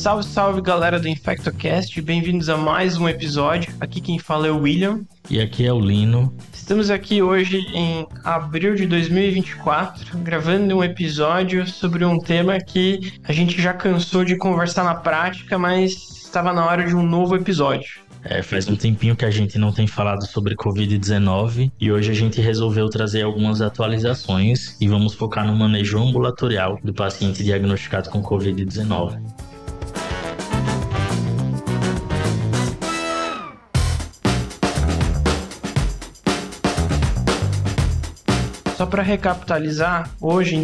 Salve, salve galera do InfectoCast, bem-vindos a mais um episódio. Aqui quem fala é o William. E aqui é o Lino. Estamos aqui hoje em abril de 2024, gravando um episódio sobre um tema que a gente já cansou de conversar na prática, mas estava na hora de um novo episódio. Faz um tempinho que a gente não tem falado sobre Covid-19 e hoje a gente resolveu trazer algumas atualizações e vamos focar no manejo ambulatorial do paciente diagnosticado com Covid-19. Só para recapitalizar, hoje em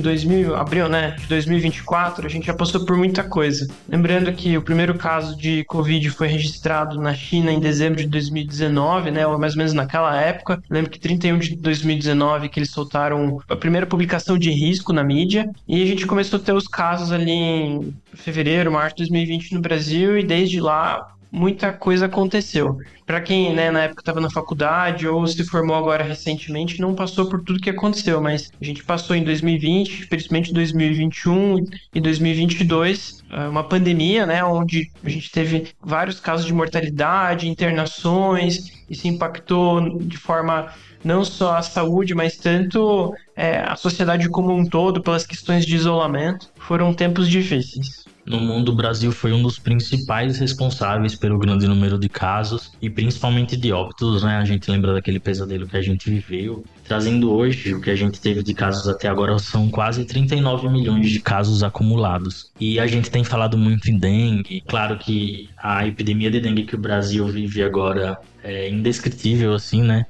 abril de 2024, a gente já passou por muita coisa. Lembrando que o primeiro caso de Covid foi registrado na China em dezembro de 2019, ou mais ou menos naquela época. Lembro que 31 de 2019 que eles soltaram a primeira publicação de risco na mídia, e a gente começou a ter os casos ali em fevereiro, março de 2020 no Brasil, e desde lá muita coisa aconteceu. Para quem, na época estava na faculdade ou se formou agora recentemente, não passou por tudo que aconteceu, mas a gente passou em 2020, principalmente 2021 e 2022, uma pandemia, onde a gente teve vários casos de mortalidade, internações, isso impactou de forma não só a saúde, mas tanto a sociedade como um todo, pelas questões de isolamento. Foram tempos difíceis. No mundo, o Brasil foi um dos principais responsáveis pelo grande número de casos e principalmente de óbitos, A gente lembra daquele pesadelo que a gente viveu. Trazendo hoje, o que a gente teve de casos até agora são quase 39 milhões de casos acumulados. E a gente tem falado muito em dengue. Claro que a epidemia de dengue que o Brasil vive agora é indescritível,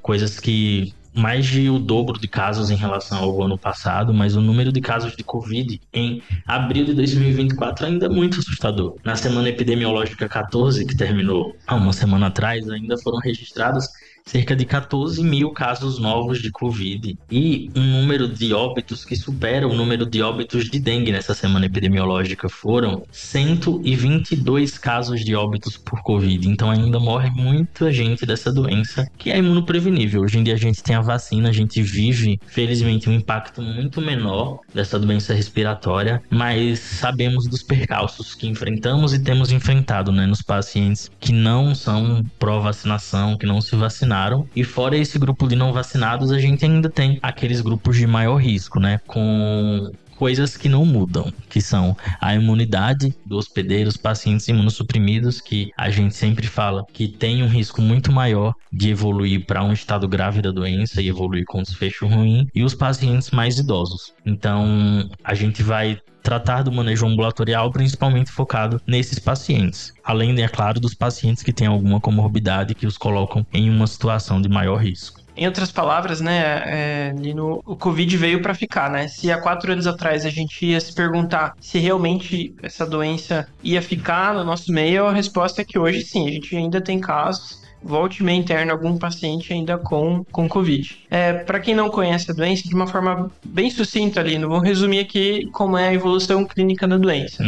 Coisas que mais de o dobro de casos em relação ao ano passado, mas o número de casos de Covid em abril de 2024 ainda é muito assustador. Na semana epidemiológica 14, que terminou há uma semana atrás, ainda foram registrados cerca de 14 mil casos novos de Covid e um número de óbitos que supera o número de óbitos de dengue nessa semana epidemiológica. Foram 122 casos de óbitos por Covid, então ainda morre muita gente dessa doença que é imunoprevenível. Hoje em dia a gente tem a vacina, a gente vive, felizmente, um impacto muito menor dessa doença respiratória, mas sabemos dos percalços que enfrentamos e temos enfrentado, nos pacientes que não são pró-vacinação, que não se vacinaram. E fora esse grupo de não vacinados, a gente ainda tem aqueles grupos de maior risco, com coisas que não mudam, que são a imunidade do hospedeiro, os pacientes imunossuprimidos, que a gente sempre fala que tem um risco muito maior de evoluir para um estado grave da doença e evoluir com desfecho ruim, e os pacientes mais idosos. Então, a gente vai tratar do manejo ambulatorial principalmente focado nesses pacientes, além, é claro, dos pacientes que têm alguma comorbidade que os colocam em uma situação de maior risco. Em outras palavras, Lino, o Covid veio para ficar, Se há 4 anos atrás a gente ia se perguntar se realmente essa doença ia ficar no nosso meio, a resposta é que hoje sim, a gente ainda tem casos. Volte e meia interna algum paciente ainda com Covid. Para quem não conhece a doença, de uma forma bem sucinta, Lino, vou resumir aqui como é a evolução clínica da doença.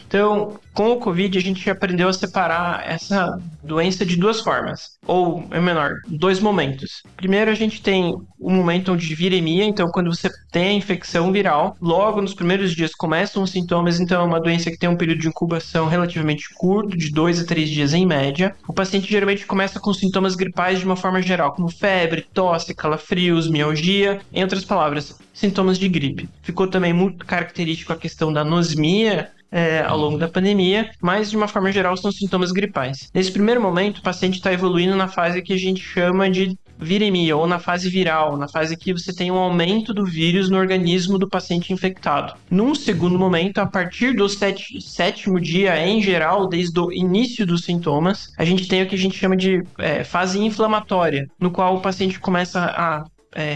Então, com o Covid, a gente aprendeu a separar essa doença de duas formas, ou, dois momentos. Primeiro, a gente tem o momento de viremia, então quando você tem a infecção viral, logo nos primeiros dias começam os sintomas, então é uma doença que tem um período de incubação relativamente curto, de 2 a 3 dias em média. O paciente geralmente começa com sintomas gripais de uma forma geral, como febre, tosse, calafrios, mialgia, em outras palavras, sintomas de gripe. Ficou também muito característico a questão da anosmia, ao longo da pandemia, mas de uma forma geral são sintomas gripais. Nesse primeiro momento, o paciente está evoluindo na fase que a gente chama de viremia, ou na fase viral, na fase que você tem um aumento do vírus no organismo do paciente infectado. Num segundo momento, a partir do sétimo dia, em geral, desde o início dos sintomas, a gente tem o que a gente chama de fase inflamatória, no qual o paciente começa a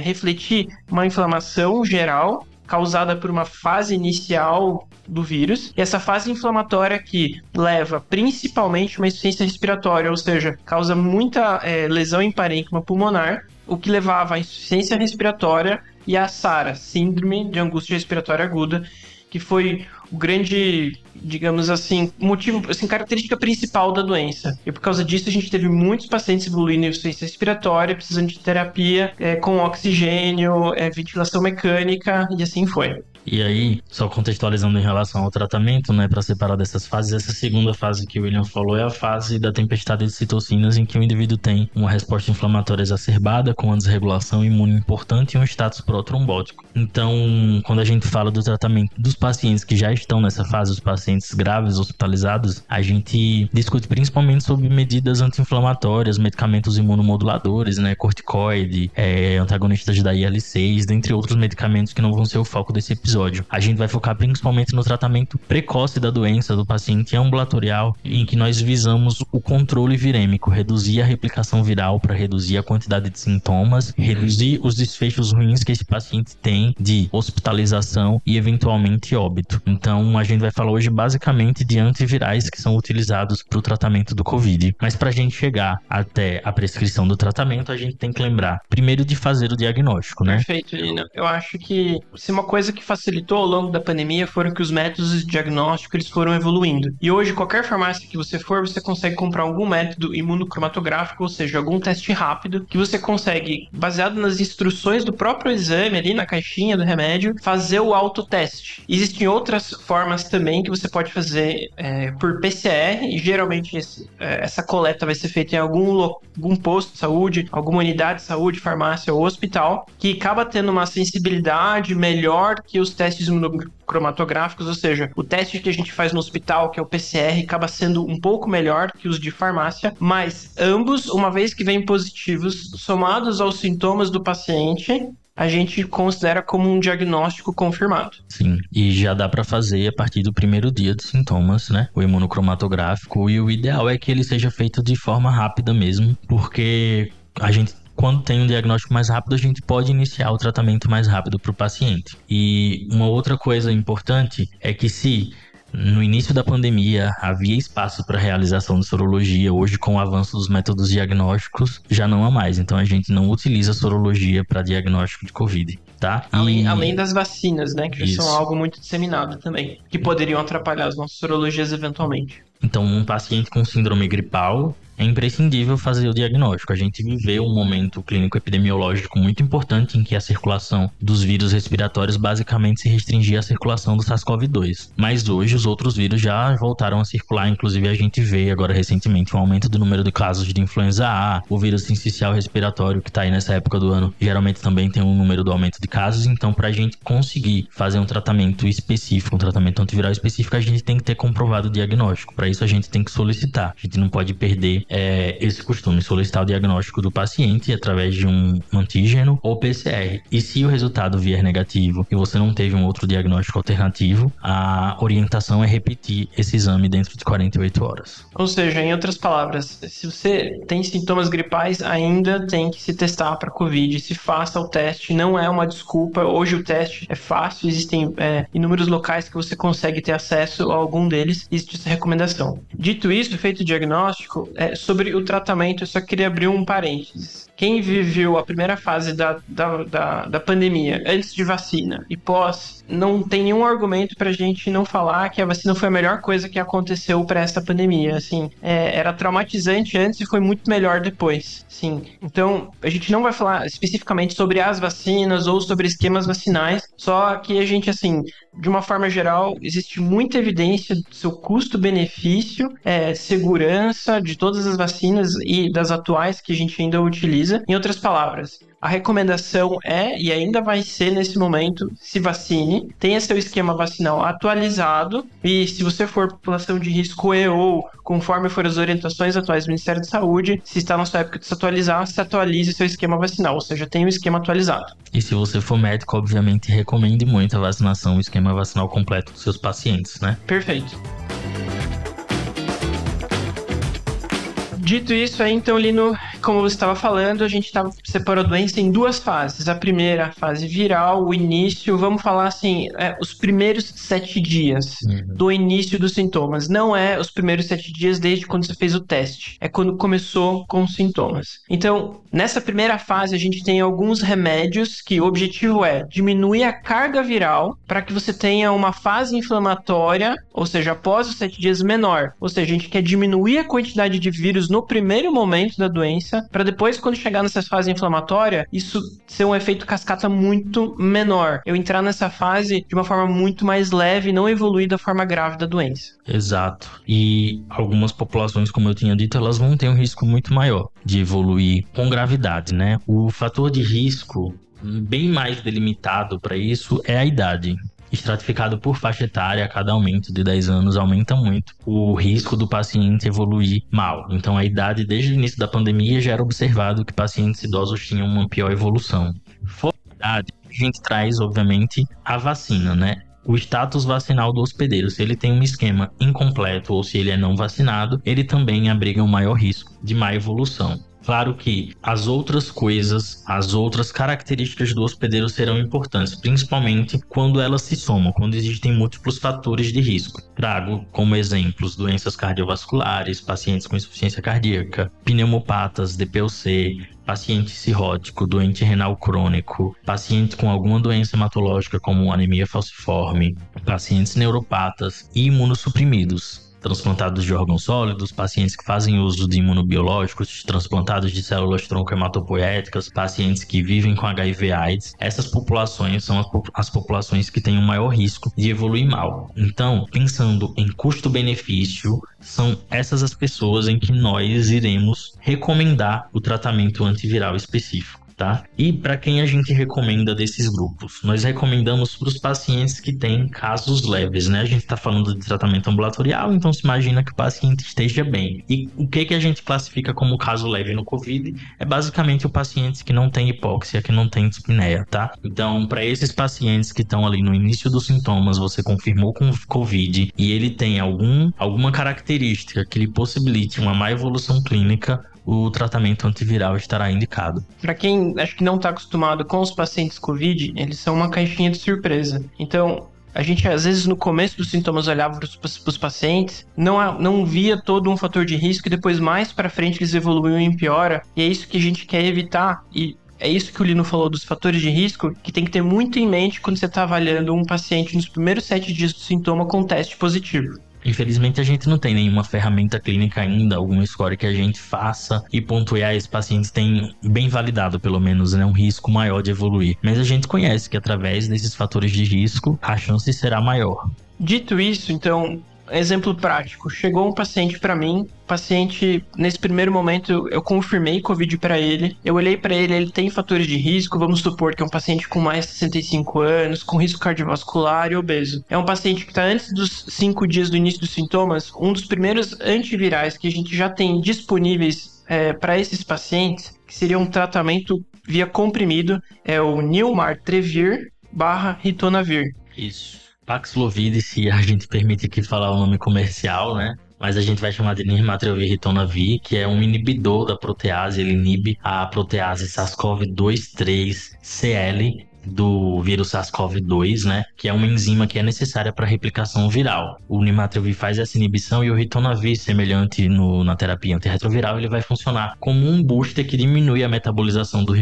refletir uma inflamação geral, causada por uma fase inicial do vírus, e essa fase inflamatória que leva principalmente uma insuficiência respiratória, ou seja, causa muita lesão em parênquima pulmonar, o que levava à insuficiência respiratória e à SARA, Síndrome de Angústia Respiratória Aguda, que foi o grande, digamos assim, motivo, assim, característica principal da doença. E por causa disso a gente teve muitos pacientes evoluindo em insuficiência respiratória, precisando de terapia com oxigênio, ventilação mecânica, e assim foi. E aí, só contextualizando em relação ao tratamento, né, para separar dessas fases, essa segunda fase que o William falou é a fase da tempestade de citocinas, em que o indivíduo tem uma resposta inflamatória exacerbada, com uma desregulação imune importante e um status pró-trombótico. Então, quando a gente fala do tratamento dos pacientes que já estão nessa fase, os pacientes graves, hospitalizados, a gente discute principalmente sobre medidas anti-inflamatórias, medicamentos imunomoduladores, né, corticoide, antagonistas da IL-6, dentre outros medicamentos que não vão ser o foco desse episódio. A gente vai focar principalmente no tratamento precoce da doença do paciente ambulatorial, em que nós visamos o controle virêmico, reduzir a replicação viral para reduzir a quantidade de sintomas, reduzir os desfechos ruins que esse paciente tem de hospitalização e eventualmente óbito. Então, a gente vai falar hoje basicamente de antivirais que são utilizados para o tratamento do COVID. Mas para a gente chegar até a prescrição do tratamento, a gente tem que lembrar primeiro de fazer o diagnóstico, né? Perfeito, Lina. Eu acho que se uma coisa que facilitou ao longo da pandemia foram que os métodos de diagnóstico eles foram evoluindo. E hoje, qualquer farmácia que você for, você consegue comprar algum método imunocromatográfico, ou seja, algum teste rápido, que você consegue, baseado nas instruções do próprio exame ali na caixinha do remédio, fazer o autoteste. Existem outras formas também que você pode fazer por PCR, e geralmente essa coleta vai ser feita em algum posto de saúde, alguma unidade de saúde, farmácia ou hospital, que acaba tendo uma sensibilidade melhor que os testes imunocromatográficos, ou seja, o teste que a gente faz no hospital, que é o PCR, acaba sendo um pouco melhor que os de farmácia, mas ambos, uma vez que vêm positivos, somados aos sintomas do paciente, a gente considera como um diagnóstico confirmado. Sim, e já dá para fazer a partir do primeiro dia de sintomas, né? O imunocromatográfico, e o ideal é que ele seja feito de forma rápida mesmo, porque a gente, quando tem um diagnóstico mais rápido, a gente pode iniciar o tratamento mais rápido para o paciente. E uma outra coisa importante é que se no início da pandemia havia espaço para realização de sorologia, hoje com o avanço dos métodos diagnósticos já não há mais. Então a gente não utiliza sorologia para diagnóstico de Covid, tá? Além das vacinas, né, que já são algo muito disseminado também, que poderiam atrapalhar as nossas sorologias eventualmente. Então, um paciente com síndrome gripal, é imprescindível fazer o diagnóstico. A gente viveu um momento clínico epidemiológico muito importante em que a circulação dos vírus respiratórios basicamente se restringia à circulação do SARS-CoV-2. Mas hoje os outros vírus já voltaram a circular, inclusive a gente vê agora recentemente um aumento do número de casos de influenza A, o vírus sincicial respiratório que está aí nessa época do ano, geralmente também tem um número do aumento de casos. Então, para a gente conseguir fazer um tratamento específico, um tratamento antiviral específico, a gente tem que ter comprovado o diagnóstico. Para isso a gente tem que solicitar. A gente não pode perder esse costume, solicitar o diagnóstico do paciente através de um antígeno ou PCR. E se o resultado vier negativo e você não teve um outro diagnóstico alternativo, a orientação é repetir esse exame dentro de 48 horas. Ou seja, em outras palavras, se você tem sintomas gripais, ainda tem que se testar para Covid. Se faça o teste, não é uma desculpa. Hoje o teste é fácil, existem inúmeros locais que você consegue ter acesso a algum deles, existe essa recomendação. Dito isso, feito o diagnóstico, sobre o tratamento, eu só queria abrir um parênteses. Quem viveu a primeira fase da pandemia, antes de vacina e pós, não tem nenhum argumento pra gente não falar que a vacina foi a melhor coisa que aconteceu para essa pandemia. Assim, era traumatizante antes e foi muito melhor depois. Sim. Então, a gente não vai falar especificamente sobre as vacinas ou sobre esquemas vacinais, só que a gente, assim, de uma forma geral, existe muita evidência do seu custo-benefício, segurança de todas as vacinas e das atuais que a gente ainda utiliza. Em outras palavras, a recomendação e ainda vai ser nesse momento, se vacine, tenha seu esquema vacinal atualizado e se você for população de risco ou conforme for as orientações atuais do Ministério da Saúde, se está na sua época de se atualizar, se atualize seu esquema vacinal, ou seja, tenha o esquema atualizado. E se você for médico, obviamente, recomende muito a vacinação, o esquema vacinal completo dos seus pacientes, né? Perfeito. Dito isso aí, então, Lino, como você estava falando, a gente separou a doença em duas fases. A primeira, a fase viral, o início, vamos falar assim, os primeiros 7 dias do início dos sintomas. Não é os primeiros 7 dias desde quando você fez o teste, é quando começou com os sintomas. Então, nessa primeira fase, a gente tem alguns remédios que o objetivo é diminuir a carga viral para que você tenha uma fase inflamatória, ou seja, após os 7 dias menor. Ou seja, a gente quer diminuir a quantidade de vírus no primeiro momento da doença doença, para depois, quando chegar nessa fase inflamatória, isso ser um efeito cascata muito menor. Eu entrar nessa fase de uma forma muito mais leve e não evoluir da forma grave da doença. Exato. E algumas populações, como eu tinha dito, elas vão ter um risco muito maior de evoluir com gravidade, né? O fator de risco bem mais delimitado para isso é a idade. Estratificado por faixa etária, a cada aumento de 10 anos aumenta muito o risco do paciente evoluir mal. Então, a idade, desde o início da pandemia, já era observado que pacientes idosos tinham uma pior evolução. Fora a idade, a gente traz, obviamente, a vacina, né? O status vacinal do hospedeiro, se ele tem um esquema incompleto ou se ele é não vacinado, ele também abriga um maior risco de má evolução. Claro que as outras coisas, as outras características do hospedeiro serão importantes, principalmente quando elas se somam, quando existem múltiplos fatores de risco. Trago como exemplos doenças cardiovasculares, pacientes com insuficiência cardíaca, pneumopatas, DPOC, paciente cirrótico, doente renal crônico, paciente com alguma doença hematológica como anemia falciforme, pacientes neuropatas e imunossuprimidos. Transplantados de órgãos sólidos, pacientes que fazem uso de imunobiológicos, transplantados de células tronco hematopoéticas, pacientes que vivem com HIV/AIDS. Essas populações são as populações que têm o maior risco de evoluir mal. Então, pensando em custo-benefício, são essas as pessoas em que nós iremos recomendar o tratamento antiviral específico. Tá? E para quem a gente recomenda desses grupos? Nós recomendamos para os pacientes que têm casos leves, né? A gente está falando de tratamento ambulatorial, então se imagina que o paciente esteja bem. E o que a gente classifica como caso leve no COVID é basicamente o paciente que não tem hipóxia, que não tem dispneia, tá? Então, para esses pacientes que estão ali no início dos sintomas, você confirmou com COVID e ele tem alguma característica que lhe possibilite uma má evolução clínica, o tratamento antiviral estará indicado. Para quem acho que não está acostumado com os pacientes COVID, eles são uma caixinha de surpresa. Então, a gente às vezes no começo dos sintomas olhava para os pacientes, não via todo um fator de risco e depois mais para frente eles evoluíam em piora. E é isso que a gente quer evitar. E é isso que o Lino falou dos fatores de risco, que tem que ter muito em mente quando você está avaliando um paciente nos primeiros 7 dias do sintoma com teste positivo. Infelizmente, a gente não tem nenhuma ferramenta clínica ainda, alguma score que a gente faça e pontuar esses pacientes têm bem validado, pelo menos, né, um risco maior de evoluir. Mas a gente conhece que através desses fatores de risco, a chance será maior. Dito isso, então, exemplo prático. Chegou um paciente para mim, paciente, nesse primeiro momento, eu confirmei COVID para ele. Eu olhei para ele tem fatores de risco, vamos supor que é um paciente com mais de 65 anos, com risco cardiovascular e obeso. É um paciente que está antes dos 5 dias do início dos sintomas, um dos primeiros antivirais que a gente já tem disponíveis para esses pacientes, que seria um tratamento via comprimido, é o Nilmartrevir/ritonavir. Isso. Paxlovid, se a gente permite aqui falar o nome comercial, né? Mas a gente vai chamar de Nirmatrelvir/ritonavir, que é um inibidor da protease. Ele inibe a protease SARS-CoV-2-3-CL do vírus SARS-CoV-2, né? Que é uma enzima que é necessária para a replicação viral. O Nirmatrelvir faz essa inibição e o ritonavir, semelhante na terapia antirretroviral, ele vai funcionar como um booster que diminui a metabolização do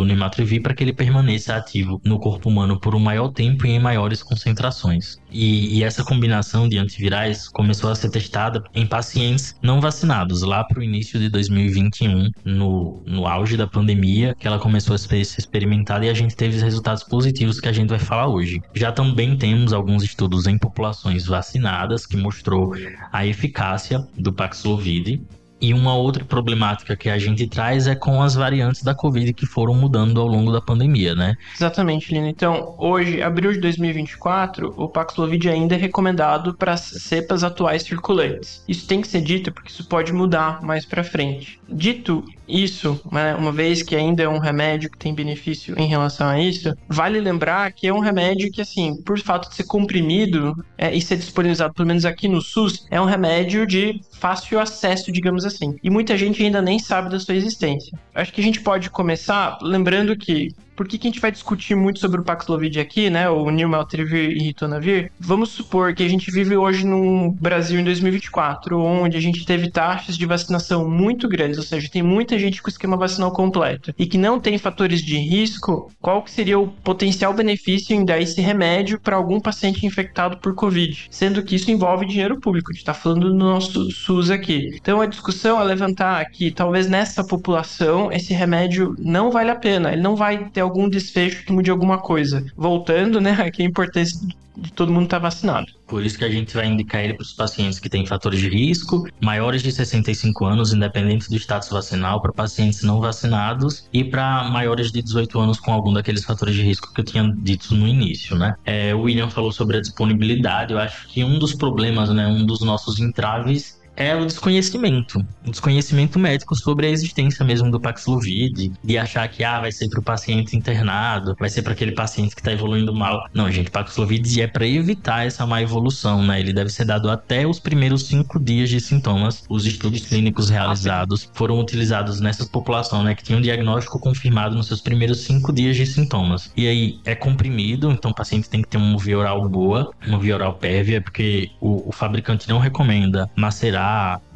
Nirmatrelvir para que ele permaneça ativo no corpo humano por um maior tempo e em maiores concentrações. E essa combinação de antivirais começou a ser testada em pacientes não vacinados lá para o início de 2021, no auge da pandemia, que ela começou a ser experimentada e a gente teve resultados positivos que a gente vai falar hoje. Já também temos alguns estudos em populações vacinadas que mostrou a eficácia do Paxlovid. E uma outra problemática que a gente traz é com as variantes da Covid que foram mudando ao longo da pandemia, né? Exatamente, Lino. Então, hoje, abril de 2024, o Paxlovid ainda é recomendado para as cepas atuais circulantes. Isso tem que ser dito porque isso pode mudar mais para frente. Dito isso, né, uma vez que ainda é um remédio que tem benefício em relação a isso, vale lembrar que é um remédio que, assim, por fato de ser comprimido e ser disponibilizado, pelo menos aqui no SUS, é um remédio de fácil acesso, digamos assim. E muita gente ainda nem sabe da sua existência. Acho que a gente pode começar lembrando que por que a gente vai discutir muito sobre o Paxlovid aqui, né, o Nirmatrelvir e Ritonavir? Vamos supor que a gente vive hoje no Brasil em 2024, onde a gente teve taxas de vacinação muito grandes, ou seja, tem muita gente com esquema vacinal completo e que não tem fatores de risco. Qual que seria o potencial benefício em dar esse remédio para algum paciente infectado por Covid? Sendo que isso envolve dinheiro público, a gente está falando do nosso SUS aqui. Então a discussão é levantar que talvez nessa população esse remédio não vale a pena, ele não vai ter algum desfecho que mude alguma coisa. Voltando, né, aqui a importância de todo mundo estar vacinado. Por isso que a gente vai indicar ele para os pacientes que têm fatores de risco, maiores de 65 anos, independente do status vacinal, para pacientes não vacinados e para maiores de 18 anos com algum daqueles fatores de risco que eu tinha dito no início, né? O William falou sobre a disponibilidade. Eu acho que um dos problemas, né, um dos nossos entraves é o desconhecimento médico sobre a existência mesmo do Paxlovid, de achar que vai ser para o paciente internado, vai ser para aquele paciente que está evoluindo mal. Não, gente, Paxlovid é para evitar essa má evolução, né? Ele deve ser dado até os primeiros 5 dias de sintomas. Os estudos clínicos realizados foram utilizados nessa população, né, que tinha um diagnóstico confirmado nos seus primeiros 5 dias de sintomas. E aí é comprimido, então o paciente tem que ter uma via oral boa, uma via oral pérvia, porque o fabricante não recomenda macerar,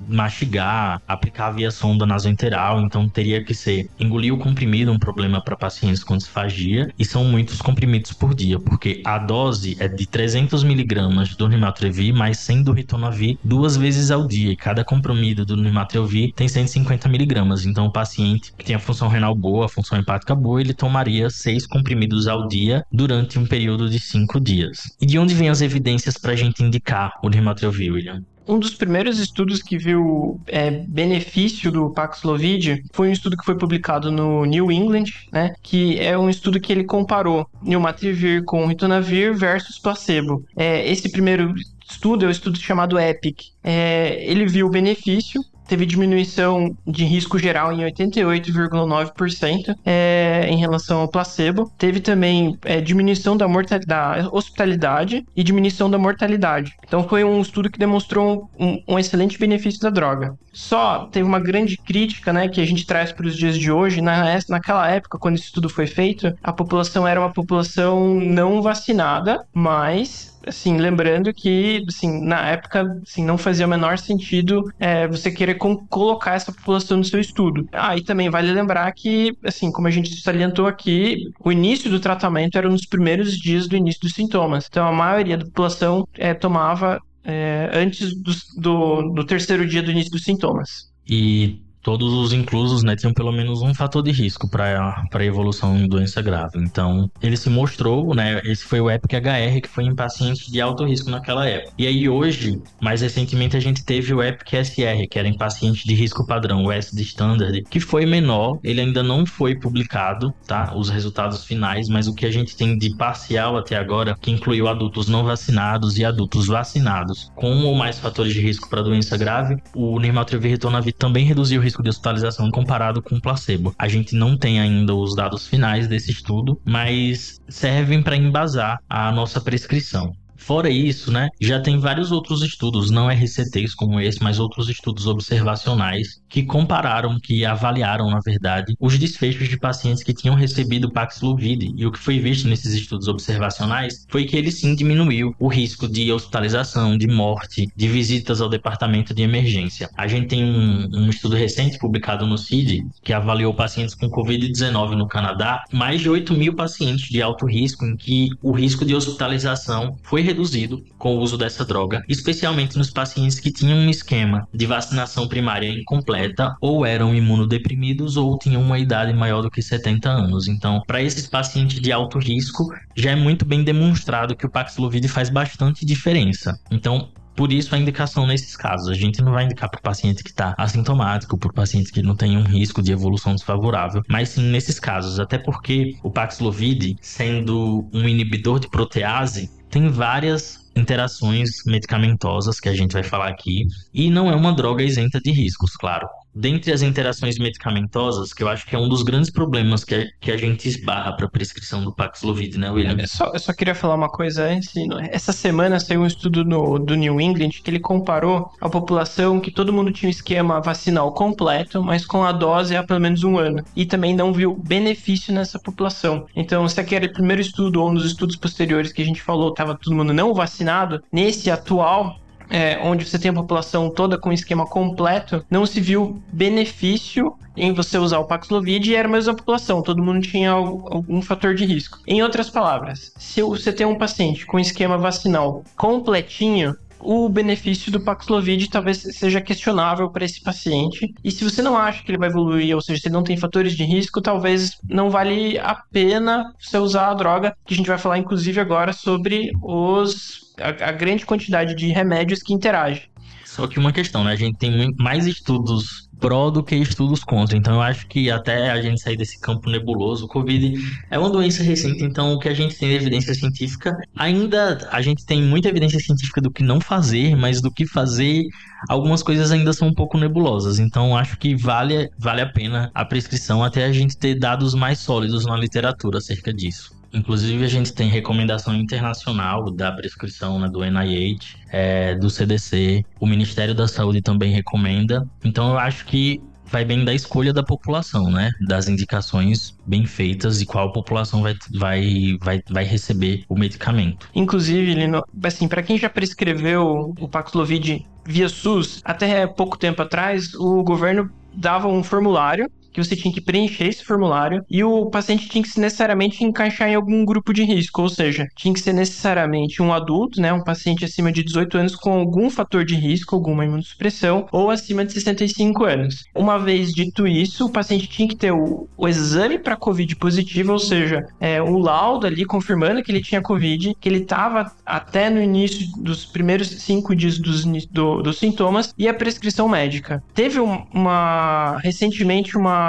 mastigar, aplicar via sonda nasoenteral, então teria que ser engolir o comprimido, um problema para pacientes com disfagia, e são muitos comprimidos por dia, porque a dose é de 300 mg do Nirmatrelvir mais 100 do Ritonavir 2 vezes ao dia, e cada comprimido do Nirmatrelvir tem 150 mg, então o paciente que tem a função renal boa, a função hepática boa, ele tomaria 6 comprimidos ao dia durante um período de 5 dias. E de onde vêm as evidências para a gente indicar o Nirmatrelvir, William? Um dos primeiros estudos que viu benefício do Paxlovid foi um estudo que foi publicado no New England, né, que é um estudo que ele comparou Nirmatrelvir com Ritonavir versus placebo. Esse primeiro estudo é o estudo chamado EPIC. Ele viu o benefício, teve diminuição de risco geral em 88,9% em relação ao placebo. Teve também diminuição da hospitalidade e diminuição da mortalidade. Então foi um estudo que demonstrou um excelente benefício da droga. Só teve uma grande crítica, né, que a gente traz para os dias de hoje. Naquela época, quando esse estudo foi feito, a população era uma população não vacinada, mas assim, lembrando que, assim, na época, assim, não fazia o menor sentido você querer colocar essa população no seu estudo. E também vale lembrar que, assim, como a gente salientou aqui, o início do tratamento era nos primeiros dias do início dos sintomas. Então, a maioria da população tomava antes do terceiro dia do início dos sintomas. E todos os inclusos, né, tinham pelo menos um fator de risco para a evolução em doença grave. Então, ele se mostrou, né, esse foi o EPIC-HR, que foi em pacientes de alto risco naquela época. E aí hoje, mais recentemente, a gente teve o EPIC-SR, que era em pacientes de risco padrão, o SD Standard, que foi menor, ele ainda não foi publicado, tá, os resultados finais, mas o que a gente tem de parcial até agora, que incluiu adultos não vacinados e adultos vacinados com ou mais fatores de risco para doença grave, o Nirmatrelvir e Ritonavir também reduziu o risco de hospitalização comparado com o placebo. A gente não tem ainda os dados finais desse estudo, mas servem para embasar a nossa prescrição. Fora isso, né, já tem vários outros estudos, não RCTs como esse, mas outros estudos observacionais que compararam, que avaliaram, na verdade, os desfechos de pacientes que tinham recebido Paxlovid. E o que foi visto nesses estudos observacionais foi que ele sim diminuiu o risco de hospitalização, de morte, de visitas ao departamento de emergência. A gente tem um estudo recente publicado no CID que avaliou pacientes com Covid-19 no Canadá, mais de 8 mil pacientes de alto risco em que o risco de hospitalização foi reduzido com o uso dessa droga, especialmente nos pacientes que tinham um esquema de vacinação primária incompleta ou eram imunodeprimidos ou tinham uma idade maior do que 70 anos. Então, para esses pacientes de alto risco, já é muito bem demonstrado que o Paxlovid faz bastante diferença. Então, por isso a indicação nesses casos. A gente não vai indicar para o paciente que está assintomático, para o paciente que não tem um risco de evolução desfavorável, mas sim nesses casos, até porque o Paxlovid, sendo um inibidor de protease, tem várias interações medicamentosas que a gente vai falar aqui, e não é uma droga isenta de riscos, claro. dentre as interações medicamentosas, que eu acho que é um dos grandes problemas que a gente esbarra para a prescrição do Paxlovid, né, William? Eu só queria falar uma coisa antes, Lino. Essa semana saiu um estudo do New England que ele comparou a população que todo mundo tinha um esquema vacinal completo, mas com a dose há pelo menos um ano. E também não viu benefício nessa população. Então, se aquele primeiro estudo ou um dos estudos posteriores que a gente falou, estava todo mundo não vacinado, nesse atual, onde você tem a população toda com esquema completo, não se viu benefício em você usar o Paxlovid e era a mesma população, todo mundo tinha algum fator de risco. Em outras palavras, se você tem um paciente com esquema vacinal completinho, o benefício do Paxlovid talvez seja questionável para esse paciente. E se você não acha que ele vai evoluir, ou seja, se ele não tem fatores de risco, talvez não vale a pena você usar a droga, que a gente vai falar inclusive agora sobre a grande quantidade de remédios que interagem. Só que uma questão, né? A gente tem mais estudos pró do que estudos contra. Então eu acho que até a gente sair desse campo nebuloso, o Covid é uma doença recente, então o que a gente tem de evidência científica, ainda a gente tem muita evidência científica do que não fazer, mas do que fazer, algumas coisas ainda são um pouco nebulosas. Então acho que vale a pena a prescrição até a gente ter dados mais sólidos na literatura acerca disso. Inclusive, a gente tem recomendação internacional da prescrição, né, do NIH, do CDC, o Ministério da Saúde também recomenda. Então, eu acho que vai bem da escolha da população, né? Das indicações bem feitas e qual população vai receber o medicamento. Inclusive, Lino, assim, para quem já prescreveu o Paxlovid via SUS, até pouco tempo atrás, o governo dava um formulário que você tinha que preencher esse formulário e o paciente tinha que se necessariamente encaixar em algum grupo de risco, ou seja, tinha que ser necessariamente um adulto, né, um paciente acima de 18 anos com algum fator de risco, alguma imunossupressão, ou acima de 65 anos. Uma vez dito isso, o paciente tinha que ter o exame para COVID positivo, ou seja, o laudo ali confirmando que ele tinha COVID, que ele estava até no início dos primeiros 5 dias dos sintomas, e a prescrição médica. Teve recentemente uma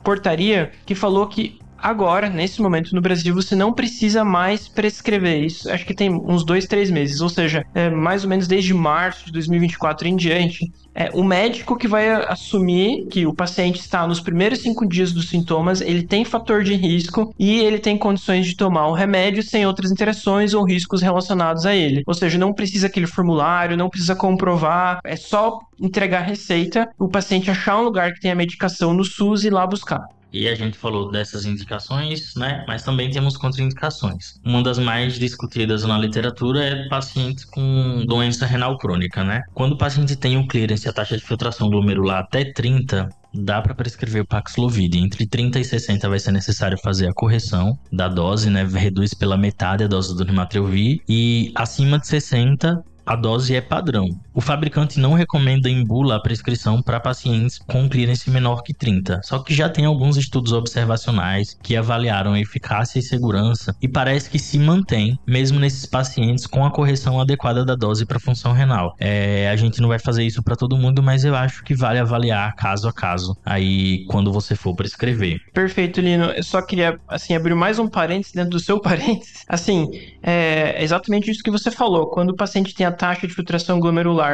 portaria que falou que agora, nesse momento no Brasil, você não precisa mais prescrever isso. Acho que tem uns 2-3 meses, ou seja, mais ou menos desde março de 2024 em diante, o médico que vai assumir que o paciente está nos primeiros 5 dias dos sintomas, ele tem fator de risco e ele tem condições de tomar o remédio sem outras interações ou riscos relacionados a ele. Ou seja, não precisa aquele formulário, não precisa comprovar, é só entregar a receita, o paciente achar um lugar que tem a medicação no SUS e ir lá buscar. E a gente falou dessas indicações, né? Mas também temos contraindicações. Uma das mais discutidas na literatura é pacientes com doença renal crônica, né? Quando o paciente tem um clearance e a taxa de filtração glomerular até 30, dá para prescrever o Paxlovid. Entre 30 e 60 vai ser necessário fazer a correção da dose, né? Reduz pela metade a dose do Rimatrelvir. E acima de 60, a dose é padrão. O fabricante não recomenda em bula a prescrição para pacientes com clearance menor que 30. Só que já tem alguns estudos observacionais que avaliaram a eficácia e segurança e parece que se mantém mesmo nesses pacientes com a correção adequada da dose para função renal. A gente não vai fazer isso para todo mundo, mas eu acho que vale avaliar caso a caso aí quando você for prescrever. Perfeito, Lino. Eu só queria, assim, abrir mais um parênteses dentro do seu parênteses. Assim, é exatamente isso que você falou. Quando o paciente tem a taxa de filtração glomerular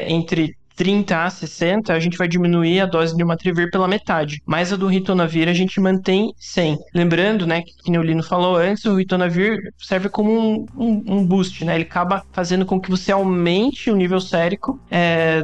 entre 30 a 60, a gente vai diminuir a dose de Rimatrelvir pela metade. Mas a do Ritonavir a gente mantém 100. Lembrando, né, que o Lino falou antes, o Ritonavir serve como um boost, né? Ele acaba fazendo com que você aumente o nível sérico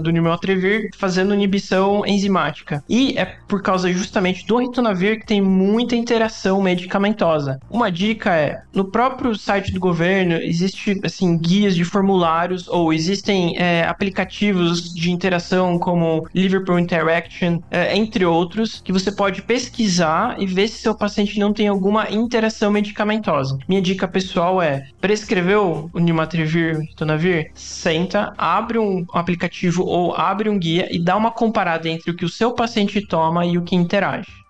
do Rimatrelvir, fazendo inibição enzimática. E é por causa justamente do Ritonavir que tem muita interação medicamentosa. Uma dica no próprio site do governo, existe, assim, guias de formulários, ou existem aplicativos de interação como Liverpool Interaction, entre outros, que você pode pesquisar e ver se seu paciente não tem alguma interação medicamentosa. Minha dica pessoal prescreveu o Rimatrelvir, Ritonavir, senta, abre um aplicativo ou abre um guia e dá uma comparada entre o que o seu paciente toma e o que interage.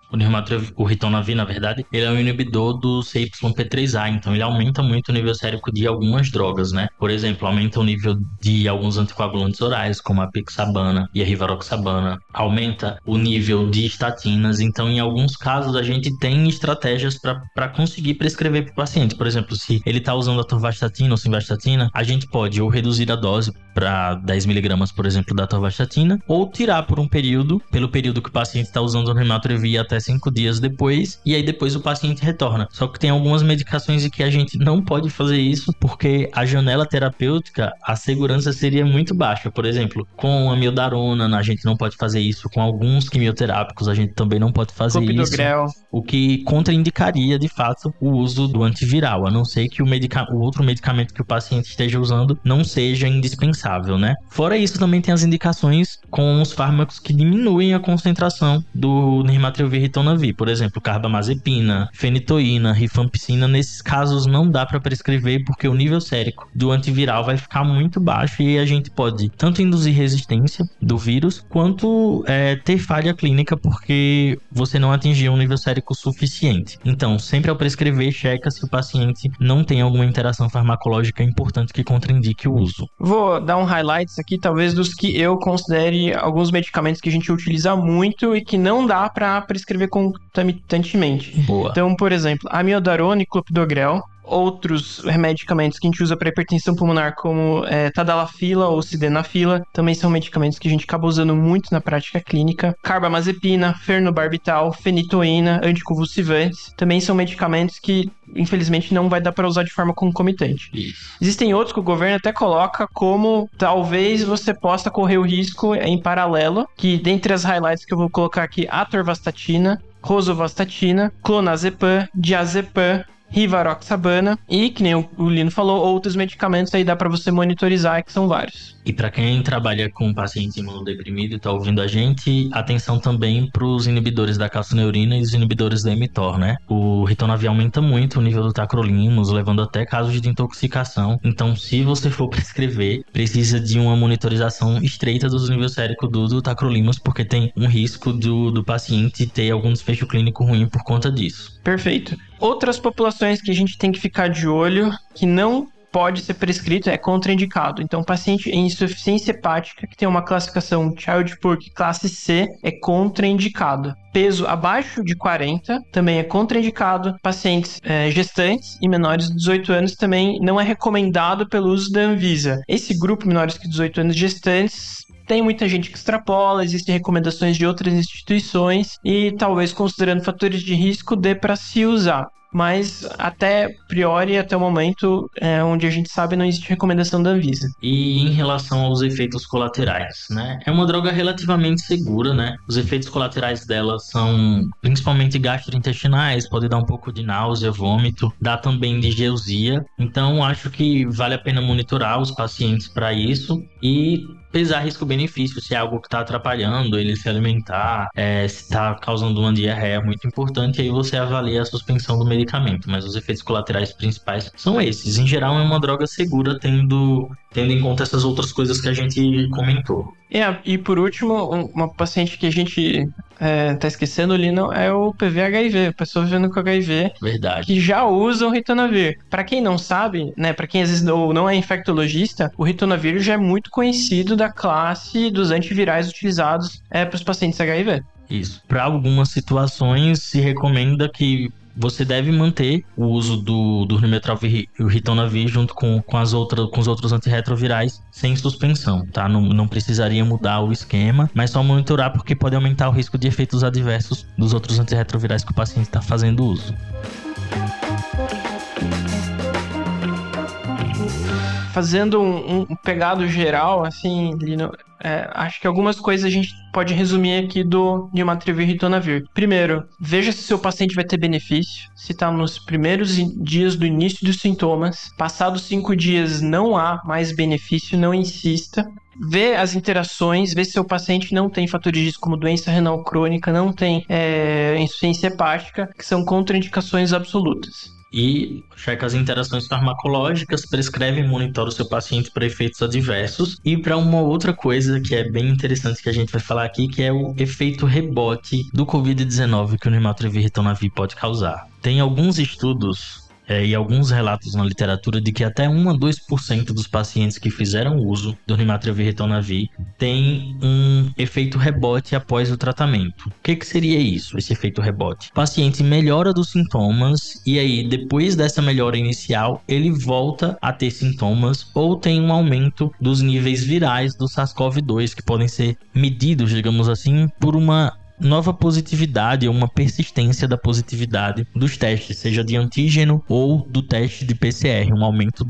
O ritonavir, na verdade, ele é um inibidor do CYP3A, então ele aumenta muito o nível sérico de algumas drogas, né? Por exemplo, aumenta o nível de alguns anticoagulantes orais, como a pixabana e a rivaroxabana, aumenta o nível de estatinas, então em alguns casos a gente tem estratégias para conseguir prescrever para o paciente. Por exemplo, se ele está usando atorvastatina ou simvastatina, a gente pode ou reduzir a dose para 10 miligramas, por exemplo, da atorvastatina, ou tirar por um período, pelo período que o paciente está usando o Rimatrevir até 5 dias depois, e aí depois o paciente retorna. Só que tem algumas medicações em que a gente não pode fazer isso, porque a janela terapêutica, a segurança seria muito baixa. Por exemplo, com a amiodarona, a gente não pode fazer isso. Com alguns quimioterápicos, a gente também não pode fazer Clopidogrel. isso. O que contraindicaria, de fato, o uso do antiviral, a não ser que o outro medicamento que o paciente esteja usando não seja indispensável, né? Fora isso, também tem as indicações com os fármacos que diminuem a concentração do Rimatrevir e ritonavir. Por exemplo, carbamazepina, fenitoína, rifampicina. Nesses casos não dá para prescrever porque o nível sérico do antiviral vai ficar muito baixo e a gente pode tanto induzir resistência do vírus quanto ter falha clínica porque você não atingiu um nível sérico suficiente. Então, sempre ao prescrever, checa se o paciente não tem alguma interação farmacológica importante que contraindique o uso. Vou dar um highlights aqui, talvez dos que eu considere alguns medicamentos que a gente utiliza muito e que não dá para prescrever concomitantemente. Boa. Então, por exemplo, amiodarona e clopidogrel. Outros medicamentos que a gente usa para hipertensão pulmonar, como tadalafila ou sildenafila, também são medicamentos que a gente acaba usando muito na prática clínica. Carbamazepina, fenobarbital, fenitoína, anticonvulsivantes, também são medicamentos que, infelizmente, não vai dar para usar de forma concomitante. Isso. Existem outros que o governo até coloca como talvez você possa correr o risco em paralelo, que dentre as highlights que eu vou colocar aqui, atorvastatina, rosuvastatina, clonazepam, diazepam, rivaroxabana e, que nem o Lino falou, outros medicamentos aí dá para você monitorizar, que são vários. E para quem trabalha com paciente imunodeprimido e está ouvindo a gente, atenção também para os inibidores da calcineurina e os inibidores da mTOR, né? O ritonavir aumenta muito o nível do tacrolimus, levando até casos de intoxicação. Então, se você for prescrever, precisa de uma monitorização estreita dos níveis séricos do tacrolimus, porque tem um risco do paciente ter algum desfecho clínico ruim por conta disso. Perfeito. Outras populações que a gente tem que ficar de olho, que não pode ser prescrito, é contraindicado. Então, paciente em insuficiência hepática, que tem uma classificação Child-Purg classe C, é contraindicado. Peso abaixo de 40 também é contraindicado. Pacientes gestantes e menores de 18 anos também não é recomendado pelo uso da Anvisa. Esse grupo, menores que 18 anos gestantes, tem muita gente que extrapola, existem recomendações de outras instituições e talvez considerando fatores de risco dê para se usar. Mas até priori, até o momento, onde a gente sabe, não existe recomendação da Anvisa. E em relação aos efeitos colaterais, né? É uma droga relativamente segura, né? Os efeitos colaterais dela são principalmente gastrointestinais, pode dar um pouco de náusea, vômito, dá também digeusia. Então, acho que vale a pena monitorar os pacientes para isso e pesar risco-benefício, se é algo que está atrapalhando ele se alimentar, se está causando uma diarreia muito importante, aí você avalia a suspensão do medicamento, mas os efeitos colaterais principais são esses. Em geral, é uma droga segura, tendo em conta essas outras coisas que a gente comentou. E por último, uma paciente que a gente tá esquecendo, Lino, é o PV-HIV, a pessoa vivendo com HIV. Verdade. Que já usa o ritonavir. Para quem não sabe, né, para quem às vezes não é infectologista, o ritonavir já é muito conhecido da classe dos antivirais utilizados para os pacientes HIV. Isso. Para algumas situações, se recomenda que você deve manter o uso do Rimatrevir e o ritonavir junto com os outros antirretrovirais sem suspensão, tá? Não precisaria mudar o esquema, mas só monitorar porque pode aumentar o risco de efeitos adversos dos outros antirretrovirais que o paciente está fazendo uso. Fazendo um pegado geral, assim, Lino, acho que algumas coisas a gente pode resumir aqui do Rimatrevir e ritonavir. Primeiro, veja se seu paciente vai ter benefício, se está nos primeiros dias do início dos sintomas. Passados 5 dias não há mais benefício, não insista. Vê as interações, vê se seu paciente não tem fatores de risco como doença renal crônica, não tem insuficiência hepática, que são contraindicações absolutas. e checa as interações farmacológicas, prescreve e monitora o seu paciente para efeitos adversos. E para uma outra coisa que é bem interessante que a gente vai falar aqui, que é o efeito rebote do Covid-19 que o Nirmatrelvir Ritonavir pode causar. Tem alguns estudos e alguns relatos na literatura de que até 1 a 2% dos pacientes que fizeram uso do Nirmatrelvir Ritonavir tem um efeito rebote após o tratamento. O que seria isso, esse efeito rebote? O paciente melhora dos sintomas e aí, depois dessa melhora inicial, ele volta a ter sintomas ou tem um aumento dos níveis virais do SARS-CoV-2 que podem ser medidos, digamos assim, por uma nova positividade ou uma persistência da positividade dos testes, seja de antígeno ou do teste de PCR, um aumento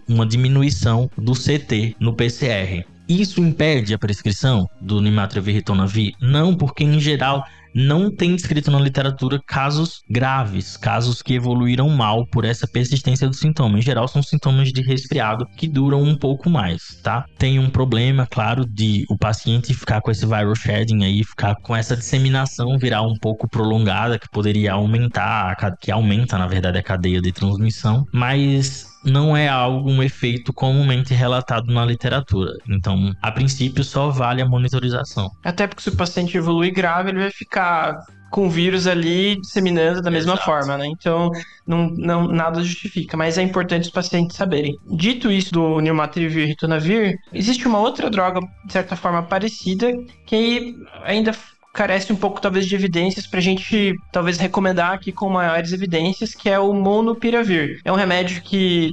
uma diminuição do CT no PCR. Isso impede a prescrição do Nirmatrelvir Ritonavir? Não, porque em geral não tem descrito na literatura casos graves, casos que evoluíram mal por essa persistência do sintoma. Em geral, são sintomas de resfriado que duram um pouco mais, tá? Tem um problema, claro, de o paciente ficar com esse viral shedding aí, ficar com essa disseminação viral um pouco prolongada, que poderia aumentar, que aumenta, na verdade, a cadeia de transmissão, mas não é um efeito comumente relatado na literatura. Então, a princípio, só vale a monitorização. Até porque se o paciente evoluir grave, ele vai ficar com o vírus ali disseminando da mesma forma, né? Então, não, nada justifica, mas é importante os pacientes saberem. Dito isso do Nirmatrelvir Ritonavir, existe uma outra droga, de certa forma, parecida, que ainda carece um pouco, talvez, de evidências pra gente, talvez, recomendar aqui com maiores evidências, que é o Molnupiravir. É um remédio que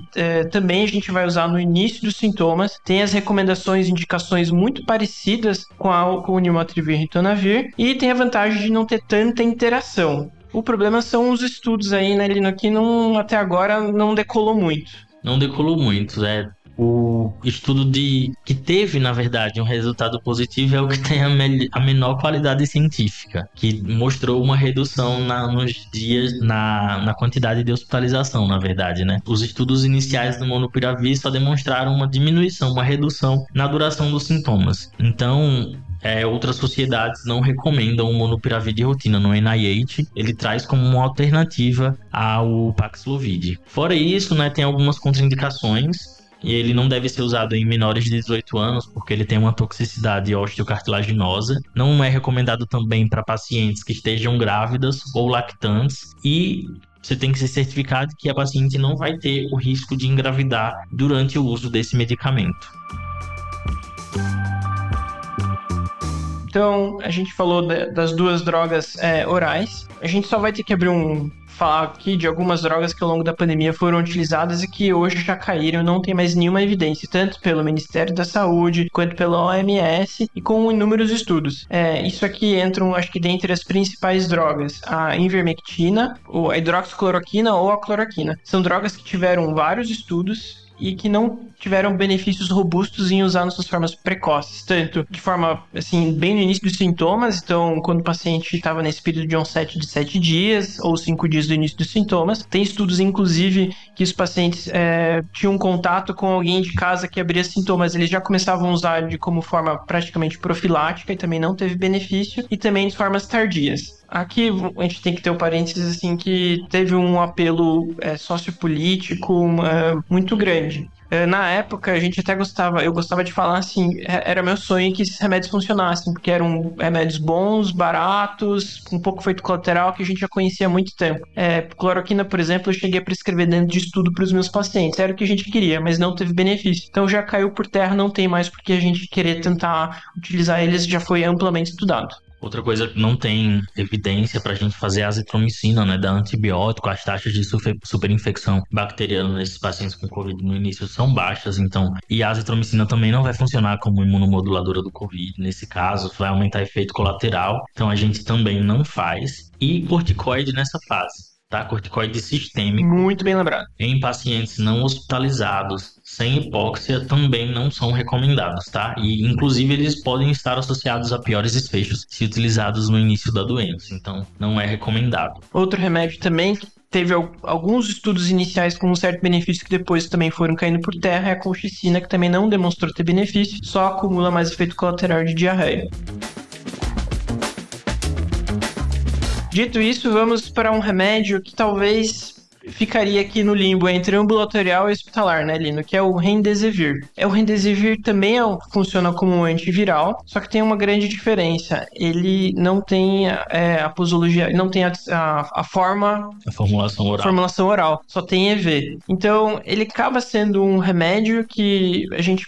também a gente vai usar no início dos sintomas, tem as recomendações e indicações muito parecidas com o Nirmatrelvir Ritonavir, e tem a vantagem de não ter tanta interação. O problema são os estudos aí, né, Lino, que até agora não decolou muito. Não decolou muito, O estudo que teve, na verdade, um resultado positivo é o que tem a menor qualidade científica, que mostrou uma redução nos dias, na quantidade de hospitalização, na verdade, né? Os estudos iniciais do Molnupiravir só demonstraram uma diminuição, uma redução na duração dos sintomas. Então, outras sociedades não recomendam o Molnupiravir de rotina. No NIH, ele traz como uma alternativa ao Paxlovid. Fora isso, né, tem algumas contraindicações. E ele não deve ser usado em menores de 18 anos, porque ele tem uma toxicidade osteocartilaginosa. Não é recomendado também para pacientes que estejam grávidas ou lactantes. E você tem que se certificar de que a paciente não vai ter o risco de engravidar durante o uso desse medicamento. Então, a gente falou das duas drogas orais. A gente só vai ter que falar aqui de algumas drogas que ao longo da pandemia foram utilizadas e que hoje já caíram, não tem mais nenhuma evidência, tanto pelo Ministério da Saúde quanto pela OMS e com inúmeros estudos. Isso aqui entram, acho que dentre as principais drogas, a ivermectina, a hidroxicloroquina ou a cloroquina. São drogas que tiveram vários estudos e que não tiveram benefícios robustos em usar nas suas formas precoces, tanto de forma, assim, bem no início dos sintomas, então quando o paciente estava nesse período de onset de 7 dias ou 5 dias do início dos sintomas. Tem estudos, inclusive, que os pacientes tinham contato com alguém de casa que abria sintomas, eles já começavam a usar como forma praticamente profilática e também não teve benefício, e também de formas tardias. Aqui a gente tem que ter um parênteses, assim, que teve um apelo sociopolítico muito grande. Na época, a gente até eu gostava de falar assim, era meu sonho que esses remédios funcionassem, porque eram remédios bons, baratos, com pouco efeito colateral, que a gente já conhecia há muito tempo. Cloroquina, por exemplo, eu cheguei a prescrever dentro de estudo para os meus pacientes, era o que a gente queria, mas não teve benefício. Então já caiu por terra, não tem mais porque a gente querer tentar utilizar eles, já foi amplamente estudado. Outra coisa que não tem evidência para a gente fazer é a azitromicina, né, da antibiótico. As taxas de superinfecção bacteriana nesses pacientes com Covid no início são baixas, então, e a azitromicina também não vai funcionar como imunomoduladora do Covid. Nesse caso, vai aumentar efeito colateral, então a gente também não faz. E corticoide nessa fase. Tá? Corticoide sistêmico. Muito bem lembrado. Em pacientes não hospitalizados, sem hipóxia, também não são recomendados, tá? E, inclusive, eles podem estar associados a piores desfechos se utilizados no início da doença. Então, não é recomendado. Outro remédio também que teve alguns estudos iniciais com um certo benefício que depois também foram caindo por terra é a colchicina, que também não demonstrou ter benefício, só acumula mais efeito colateral de diarreia. Dito isso, vamos para um remédio que talvez ficaria aqui no limbo entre ambulatorial e hospitalar, né, Lino? Que é o Remdesivir. O Remdesivir também funciona como um antiviral, só que tem uma grande diferença. Ele não tem a posologia, não tem a forma... A formulação oral. Formulação oral, só tem EV. Então, ele acaba sendo um remédio que a gente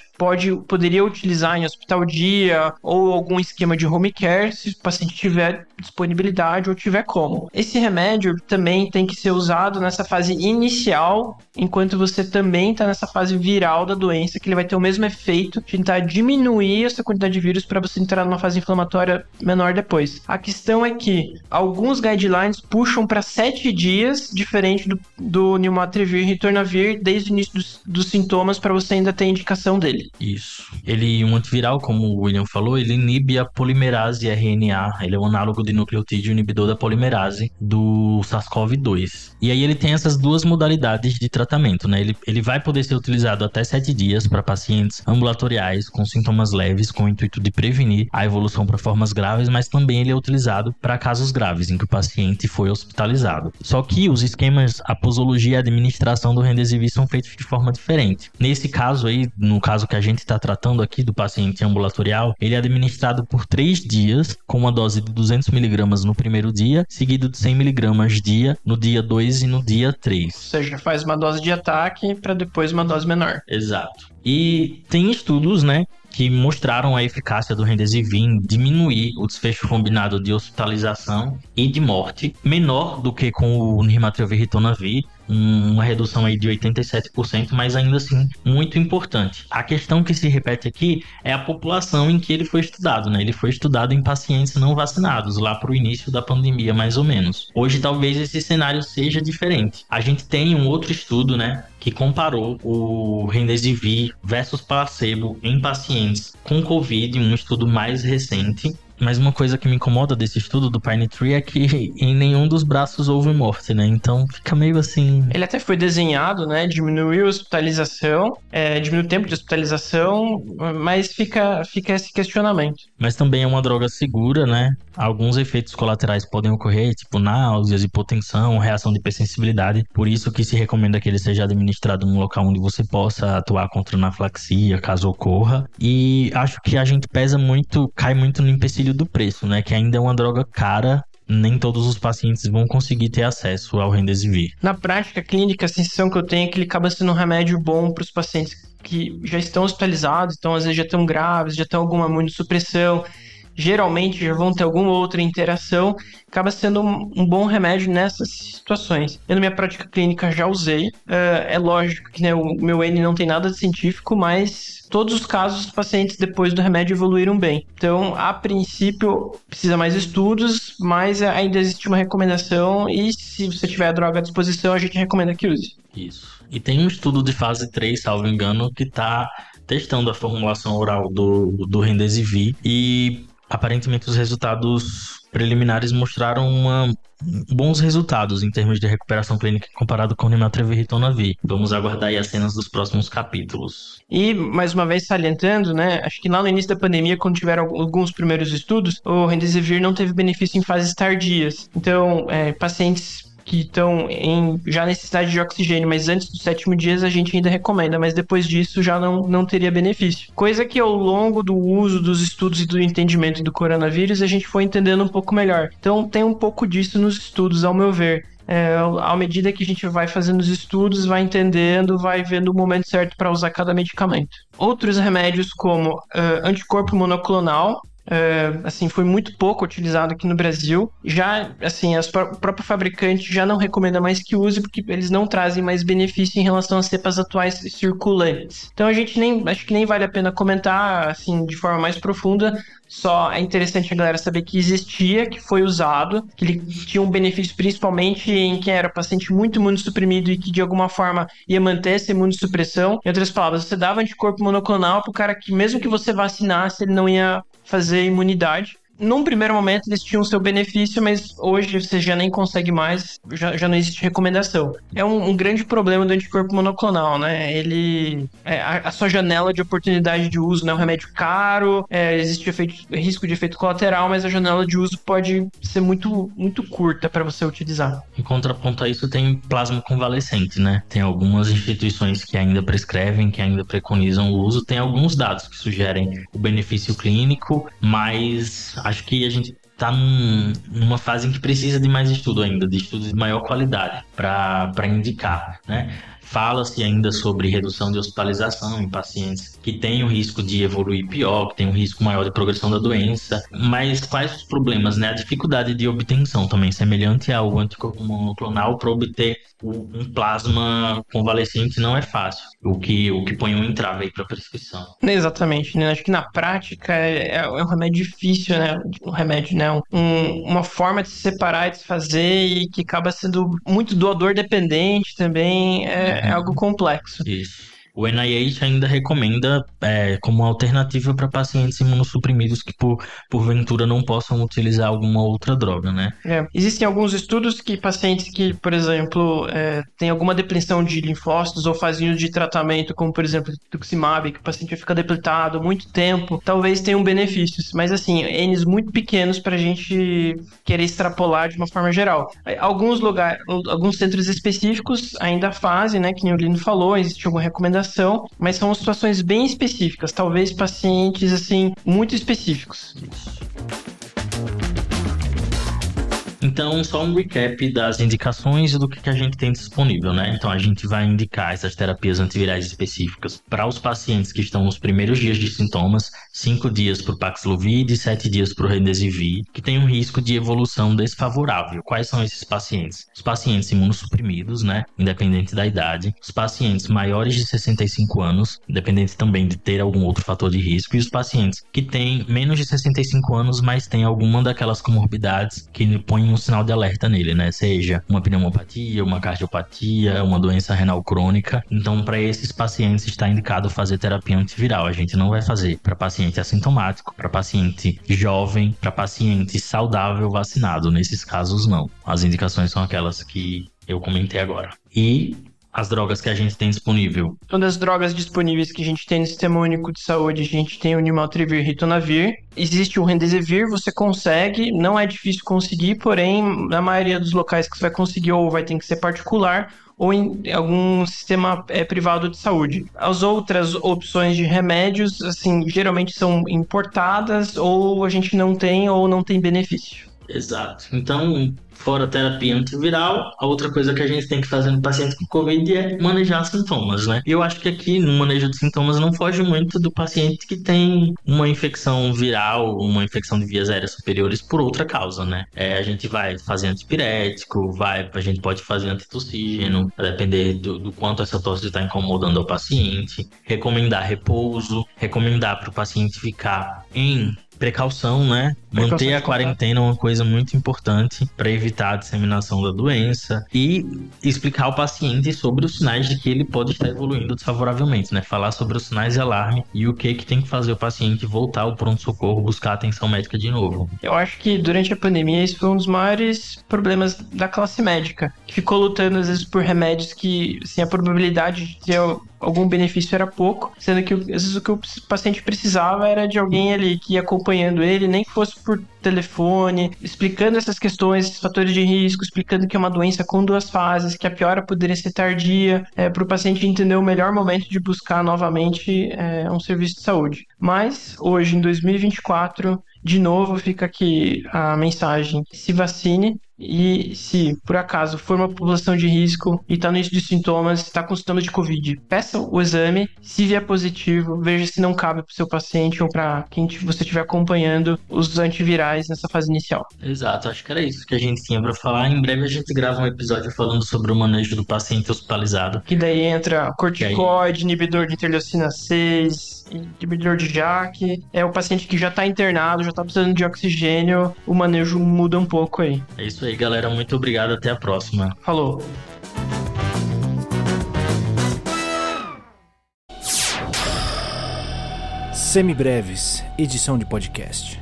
poderia utilizar em hospital dia ou algum esquema de home care se o paciente tiver disponibilidade ou tiver como. Esse remédio também tem que ser usado nessa fase inicial, enquanto você também está nessa fase viral da doença, que ele vai ter o mesmo efeito de tentar diminuir essa quantidade de vírus para você entrar numa fase inflamatória menor depois. A questão é que alguns guidelines puxam para 7 dias, diferente do Nilmatrivir e Ritonavir, desde o início dos sintomas, para você ainda ter indicação dele. Isso. Um antiviral, como o William falou, ele inibe a polimerase RNA. Ele é um análogo de nucleotídeo inibidor da polimerase do SARS-CoV-2. E aí ele tem essas duas modalidades de tratamento, né? Ele vai poder ser utilizado até 7 dias para pacientes ambulatoriais com sintomas leves, com o intuito de prevenir a evolução para formas graves, mas também ele é utilizado para casos graves, em que o paciente foi hospitalizado. Só que os esquemas, a posologia e a administração do Remdesivir são feitos de forma diferente. Nesse caso aí, no caso que a gente está tratando aqui do paciente ambulatorial, ele é administrado por 3 dias, com uma dose de 200mg no primeiro dia, seguido de 100mg dia, no dia 2 e no dia 3. Ou seja, faz uma dose de ataque para depois uma dose menor. Exato. E tem estudos, né, que mostraram a eficácia do Remdesivir em diminuir o desfecho combinado de hospitalização e de morte, menor do que com o Nirmatrelvir e Ritonavir, uma redução aí de 87%, mas ainda assim muito importante. A questão que se repete aqui é a população em que ele foi estudado, né? Ele foi estudado em pacientes não vacinados, lá para o início da pandemia, mais ou menos. Hoje talvez esse cenário seja diferente. A gente tem um outro estudo, né, que comparou o Remdesivir versus placebo em pacientes com Covid, um estudo mais recente. Mas uma coisa que me incomoda desse estudo do Pinetree é que em nenhum dos braços houve morte, né? Então fica meio assim... Ele até foi desenhado, né? Diminuiu a hospitalização, diminuiu o tempo de hospitalização, mas fica esse questionamento. Mas também é uma droga segura, né? Alguns efeitos colaterais podem ocorrer, tipo náuseas, hipotensão, reação de hipersensibilidade. Por isso que se recomenda que ele seja administrado num local onde você possa atuar contra anafilaxia, caso ocorra. E acho que a gente cai muito no empecilho do preço, né? Que ainda é uma droga cara. Nem todos os pacientes vão conseguir ter acesso ao Remdesivir. Na prática clínica, a sensação que eu tenho é que ele acaba sendo um remédio bom para os pacientes que já estão hospitalizados, então às vezes já estão graves, já estão alguma imunossupressão, geralmente já vão ter alguma outra interação, acaba sendo um bom remédio nessas situações. Eu na minha prática clínica já usei, é lógico que, né, o meu N não tem nada de científico, mas todos os casos os pacientes depois do remédio evoluíram bem. Então, a princípio, precisa mais estudos, mas ainda existe uma recomendação e se você tiver a droga à disposição, a gente recomenda que use. Isso. E tem um estudo de fase 3, salvo engano, que está testando a formulação oral do Remdesivir e aparentemente os resultados preliminares mostraram bons resultados em termos de recuperação clínica comparado com o Nirmatrelvir e Ritonavir. Vamos aguardar aí as cenas dos próximos capítulos. E, mais uma vez salientando, né, acho que lá no início da pandemia, quando tiveram alguns primeiros estudos, o Remdesivir não teve benefício em fases tardias. Então, pacientes que estão em já necessidade de oxigênio, mas antes do 7º dia a gente ainda recomenda, mas depois disso já não teria benefício. Coisa que ao longo do uso dos estudos e do entendimento do coronavírus a gente foi entendendo um pouco melhor. Então tem um pouco disso nos estudos, ao meu ver. À medida que a gente vai fazendo os estudos, vai entendendo, vai vendo o momento certo para usar cada medicamento. Outros remédios como anticorpo monoclonal, foi muito pouco utilizado aqui no Brasil. Já, o próprio fabricante já não recomenda mais que use, porque eles não trazem mais benefício em relação às cepas atuais circulantes. Então acho que nem vale a pena comentar, assim, de forma mais profunda. Só é interessante a galera saber que existia, que foi usado, que ele tinha um benefício principalmente em quem era paciente muito imunossuprimido e que de alguma forma ia manter essa imunossupressão. Em outras palavras, você dava anticorpo monoclonal pro cara que mesmo que você vacinasse, ele não ia fazer imunidade. num primeiro momento eles tinham seu benefício, mas hoje você já nem consegue mais, já não existe recomendação. É um grande problema do anticorpo monoclonal, né? A sua janela de oportunidade de uso, né? É um remédio caro, existe risco de efeito colateral, mas a janela de uso pode ser muito, muito curta para você utilizar. Em contraponto a isso, tem plasma convalescente, né? Tem algumas instituições que ainda prescrevem, que ainda preconizam o uso. Tem alguns dados que sugerem o benefício clínico, mas acho que a gente está numa fase em que precisa de mais estudo ainda, de estudos de maior qualidade para indicar, né? Fala-se ainda sobre redução de hospitalização em pacientes que têm o risco de evoluir pior, que têm um risco maior de progressão da doença. Mas quais os problemas, né? A dificuldade de obtenção também, semelhante ao anticorpo monoclonal, para obter um plasma convalescente não é fácil, o que põe um entrave aí para a prescrição. Exatamente, né? Acho que na prática é um remédio difícil, né? Um remédio, né? Uma forma de se separar e de se fazer e que acaba sendo muito doador dependente também, é algo complexo. Isso. O NIH ainda recomenda como alternativa para pacientes imunossuprimidos que porventura não possam utilizar alguma outra droga, né? Existem alguns estudos que pacientes que, por exemplo, têm alguma depleção de linfócitos ou fazinhos de tratamento, como por exemplo rituximab, que o paciente vai ficar depletado muito tempo, talvez tenham benefícios, mas assim, N's muito pequenos para a gente querer extrapolar de uma forma geral. Alguns centros específicos ainda fazem, né, que nem o Lino falou, existe alguma recomendação, mas são situações bem específicas, talvez pacientes assim muito específicos. Então, só um recap das indicações e do que a gente tem disponível, né? Então, a gente vai indicar essas terapias antivirais específicas para os pacientes que estão nos primeiros dias de sintomas, 5 dias para o Paxlovid e 7 dias para o Remdesivir, que tem um risco de evolução desfavorável. Quais são esses pacientes? Os pacientes imunossuprimidos, né? Independente da idade. Os pacientes maiores de 65 anos, independente também de ter algum outro fator de risco. E os pacientes que têm menos de 65 anos, mas têm alguma daquelas comorbidades que põem um sinal de alerta nele, né? Seja uma pneumopatia, uma cardiopatia, uma doença renal crônica. Então, para esses pacientes está indicado fazer terapia antiviral. A gente não vai fazer para paciente assintomático, para paciente jovem, para paciente saudável vacinado. Nesses casos, não. As indicações são aquelas que eu comentei agora. E as drogas que a gente tem disponível. Todas as drogas disponíveis que a gente tem no Sistema Único de Saúde, a gente tem o Nimaltrivir e Ritonavir. Existe o Remdesivir, você consegue, não é difícil conseguir, porém, na maioria dos locais que você vai conseguir, ou vai ter que ser particular, ou em algum sistema privado de saúde. As outras opções de remédios, assim, geralmente são importadas, ou a gente não tem, ou não tem benefício. Exato. Então, fora a terapia antiviral, a outra coisa que a gente tem que fazer no paciente com Covid é manejar sintomas, né? E eu acho que aqui no manejo de sintomas não foge muito do paciente que tem uma infecção viral, uma infecção de vias aéreas superiores por outra causa, né? A gente vai fazer antipirético, a gente pode fazer antitussígeno, a depender do quanto essa tosse está incomodando o paciente, recomendar repouso, recomendar para o paciente ficar em precaução, né? Manter a quarentena é uma coisa muito importante para evitar a disseminação da doença e explicar ao paciente sobre os sinais de que ele pode estar evoluindo desfavoravelmente, né? Falar sobre os sinais de alarme e o que tem que fazer o paciente voltar ao pronto-socorro, buscar atenção médica de novo. Eu acho que durante a pandemia isso foi um dos maiores problemas da classe médica, que ficou lutando às vezes por remédios que, assim, a probabilidade de ter algum benefício era pouco, sendo que às vezes o que o paciente precisava era de alguém ali que ia acompanhando ele, nem que fosse por telefone, explicando essas questões, esses fatores de risco, explicando que é uma doença com 2 fases, que a piora poderia ser tardia, para o paciente entender o melhor momento de buscar novamente um serviço de saúde. Mas hoje, em 2024, de novo fica aqui a mensagem: se vacine. E se, por acaso, for uma população de risco e está no início de sintomas, está com sintomas de Covid, peça o exame. Se vier positivo, veja se não cabe para o seu paciente ou para quem você estiver acompanhando os antivirais nessa fase inicial. Exato, acho que era isso que a gente tinha para falar. Em breve a gente grava um episódio falando sobre o manejo do paciente hospitalizado. Que daí entra corticoide, inibidor de interleucina 6, inibidor de JAK. É o paciente que já está internado, já está precisando de oxigênio, o manejo muda um pouco aí. É isso aí, galera. Muito obrigado. Até a próxima. Falou. Semibreves, edição de podcast.